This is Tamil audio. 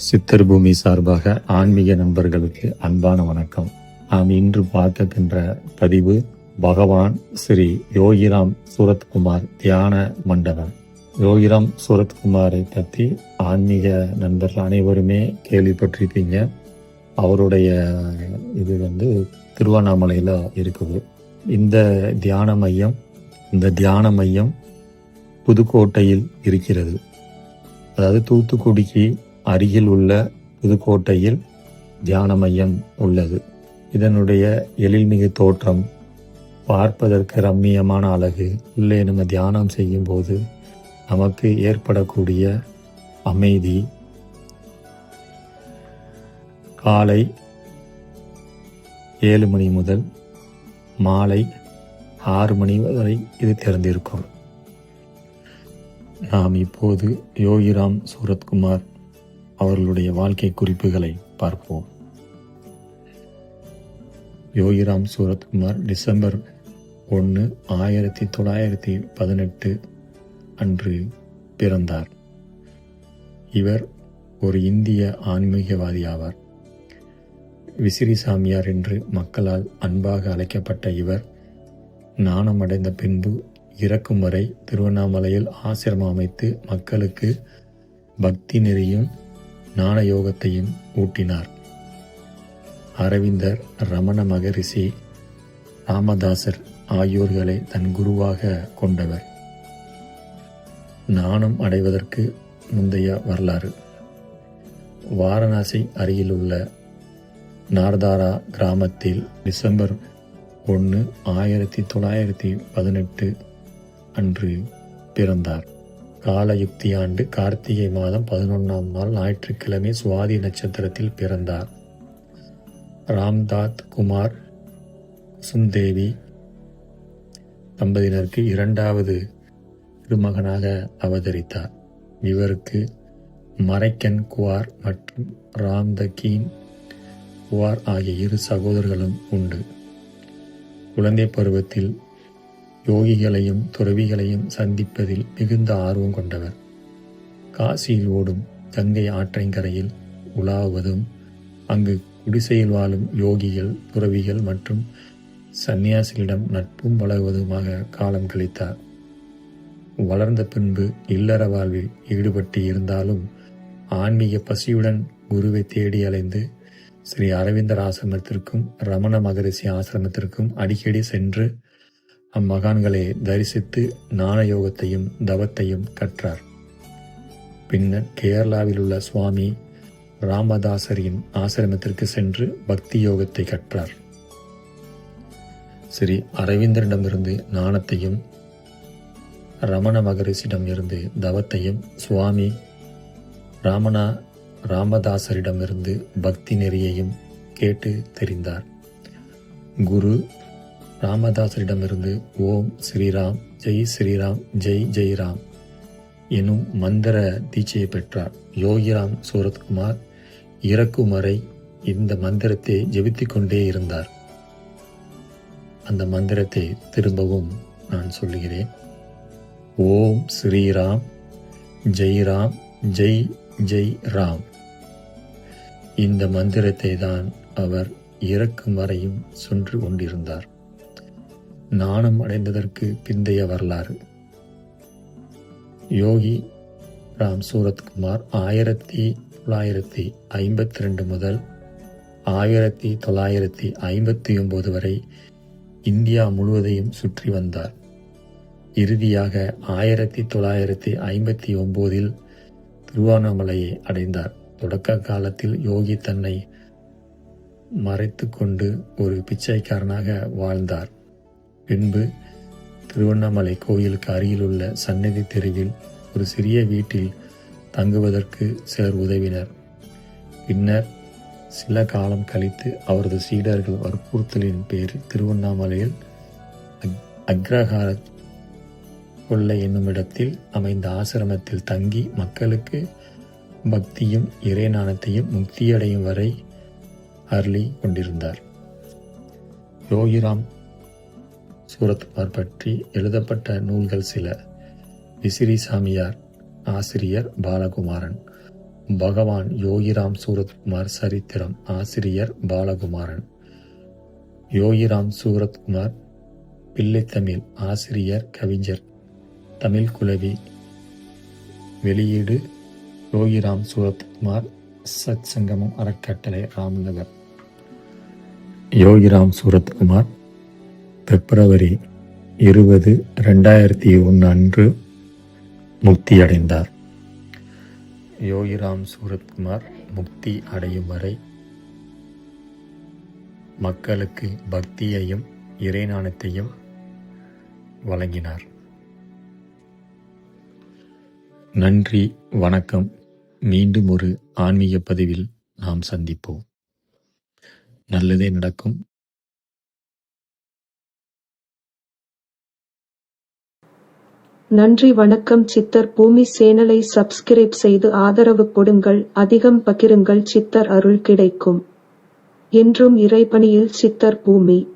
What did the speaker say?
சித்தர் பூமி சார்பாக ஆன்மீக நண்பர்களுக்கு அன்பான வணக்கம். நாம் இன்று பார்க்கின்ற பதிவு பகவான் ஸ்ரீ யோகிராம் சூரத்குமார் தியான மண்டபம். யோகிராம் சூரத்குமாரை பற்றி ஆன்மீக நண்பர்கள் அனைவருமே கேள்விப்பட்டிருப்பீங்க. அவருடைய இது திருவண்ணாமலையில் இருக்குது. இந்த தியான மையம் புதுக்கோட்டையில் இருக்கிறது. அதாவது தூத்துக்குடிக்கு அருகில் உள்ள புதுக்கோட்டையில் தியான மையம் உள்ளது. இதனுடைய எழில்மிகு தோற்றம், பார்ப்பதற்கு ரம்மியமான அழகு, உள்ளே நம்ம தியானம் செய்யும் போது நமக்கு ஏற்படக்கூடிய அமைதி, காலை 7 மணி முதல் மாலை 6 மணி வரை இது திறந்திருக்கும். நாம் இப்போது யோகிராம் சூரத்குமார் அவர்களுடைய வாழ்க்கை குறிப்புகளை பார்ப்போம். யோகிராம் சூரத்குமார் டிசம்பர் 1, 1918 அன்று பிறந்தார். இவர் ஒரு இந்திய ஆன்மீகவாதி ஆவார். விசிறி சாமியார் என்று மக்களால் அன்பாக அழைக்கப்பட்ட இவர் ஞானமடைந்த பின்பு இறக்கும் வரை திருவண்ணாமலையில் ஆசிரமம் அமைத்து மக்களுக்கு பக்தி நெறியும் ஞான யோகத்தையும் ஊட்டினார். அரவிந்தர், ரமண மகரிஷி, ராமதாசர் ஆகியோர்களை தன் குருவாக கொண்டவர். ஞானம் அடைவதற்கு முந்தைய வரலாறு. வாரணாசி அருகிலுள்ள நார்தாரா கிராமத்தில் டிசம்பர் 1, 1918 அன்று பிறந்தார். காலயுக்தி ஆண்டு கார்த்திகை மாதம் 11ஆம் நாள் ஞாயிற்றுக்கிழமை சுவாதி நட்சத்திரத்தில் பிறந்தார். ராம்தாத் குமார் குசுந்தேவி தம்பதியினருக்கு 2வது திருமகனாக அவதரித்தார். இவருக்கு மரைக்கன் குவார் மற்றும் ராம்தகீன் குவார் ஆகிய 2 சகோதரர்களும் உண்டு. குழந்தை பருவத்தில் யோகிகளையும் துறவிகளையும் சந்திப்பதில் மிகுந்த ஆர்வம் கொண்டவர். காசியில் ஓடும் கங்கை ஆற்றங்கரையில் உலாவுவதும் அங்கு குடிசையில் வாழும் யோகிகள், துறவிகள் மற்றும் சந்நியாசிகளிடம் நட்பும் பழகுவதுமாக காலம் கழித்தார். வளர்ந்த பின்பு இல்லற வாழ்வில் ஈடுபட்டு இருந்தாலும் ஆன்மீக பசியுடன் குருவை தேடி அலைந்து ஸ்ரீ அரவிந்தர் ஆசிரமத்திற்கும் ரமண மகரிஷி ஆசிரமத்திற்கும் அடிக்கடி சென்று அம்மகான்களை தரிசித்து ஞான யோகத்தையும் தவத்தையும் கற்றார். பின்னர் கேரளாவில் உள்ள சுவாமி ராமதாசரின் ஆசிரமத்திற்கு சென்று பக்தி யோகத்தை கற்றார். ஸ்ரீ அரவிந்தரிடமிருந்து ஞானத்தையும் ரமண மகரிஷிடம் இருந்து தவத்தையும், சுவாமி ராமதாசரிடமிருந்து பக்தி நெறியையும் கேட்டு தெரிந்தார். குரு ராமதாசரிடமிருந்து ஓம் ஸ்ரீராம், ஜெய் ஸ்ரீராம், ஜெய் ஜெய்ராம் எனும் மந்திர தீட்சையை பெற்றார். யோகிராம் சூரத்குமார் இறக்கும் வரை இந்த மந்திரத்தை ஜெபித்துக் கொண்டே இருந்தார். அந்த மந்திரத்தை திரும்பவும் நான் சொல்லுகிறேன். ஓம் ஸ்ரீராம், ஜெய்ராம், ஜெய் ஜெய் ராம். இந்த மந்திரத்தை தான் அவர் இறக்கும் வரையும் சொன்று கொண்டிருந்தார். ஞானம் அடைந்ததற்கு பிந்தைய வரலாறு. யோகி ராம் சூரத்குமார் 1952 முதல் 1959 வரை இந்தியா முழுவதையும் சுற்றி வந்தார். இறுதியாக 1959 திருவண்ணாமலையை அடைந்தார். தொடக்க காலத்தில் யோகி தன்னை மறைத்து கொண்டு ஒரு பிச்சைக்காரனாக வாழ்ந்தார். பின்பு திருவண்ணாமலை கோயிலுக்கு அருகிலுள்ள சந்நிதி தெருவில் ஒரு சிறிய வீட்டில் தங்குவதற்கு சிலர் உதவினர். பின்னர் சில காலம் கழித்து அவரது சீடர்கள் வற்புறுத்தலின் பேரில் திருவண்ணாமலையில் அக்ரஹார கொள்ளை என்னுமிடத்தில் அமைந்த ஆசிரமத்தில் தங்கி மக்களுக்கு பக்தியும் இறைஞானத்தையும் முக்தியடையும் வரை அருளி கொண்டிருந்தார். யோகிராம் சூரத்குமார் பற்றி எழுதப்பட்ட நூல்கள் சில. விசிறி சாமியார், ஆசிரியர் பாலகுமாரன். பகவான் யோகிராம் சூரத்குமார் சரித்திரம். ஆசிரியர் பாலகுமாரன். யோகிராம் சூரத்குமார் பிள்ளைத்தமிழ். ஆசிரியர் கவிஞர் தமிழ் குலவி. வெளியீடு யோகிராம் சூரத்குமார் சத் சங்கமம் அறக்கட்டளை, ராம்நகர். யோகிராம் சூரத்குமார் பிப்ரவரி 20, 2001 அன்று முக்தியடைந்தார். யோகிராம் சூரத்குமார் முக்தி அடையும் வரை மக்களுக்கு பக்தியையும் இறைஞானத்தையும் வழங்கினார். நன்றி, வணக்கம். மீண்டும் ஒரு ஆன்மீக பதிவில் நாம் சந்திப்போம். நல்லதே நடக்கும். நன்றி, வணக்கம். சித்தர் பூமி சேனலை சப்ஸ்கிரைப் செய்து ஆதரவு கொடுங்கள். அதிகம் பகிருங்கள். சித்தர் அருள் கிடைக்கும். என்றும் இறைபணியில் சித்தர் பூமி.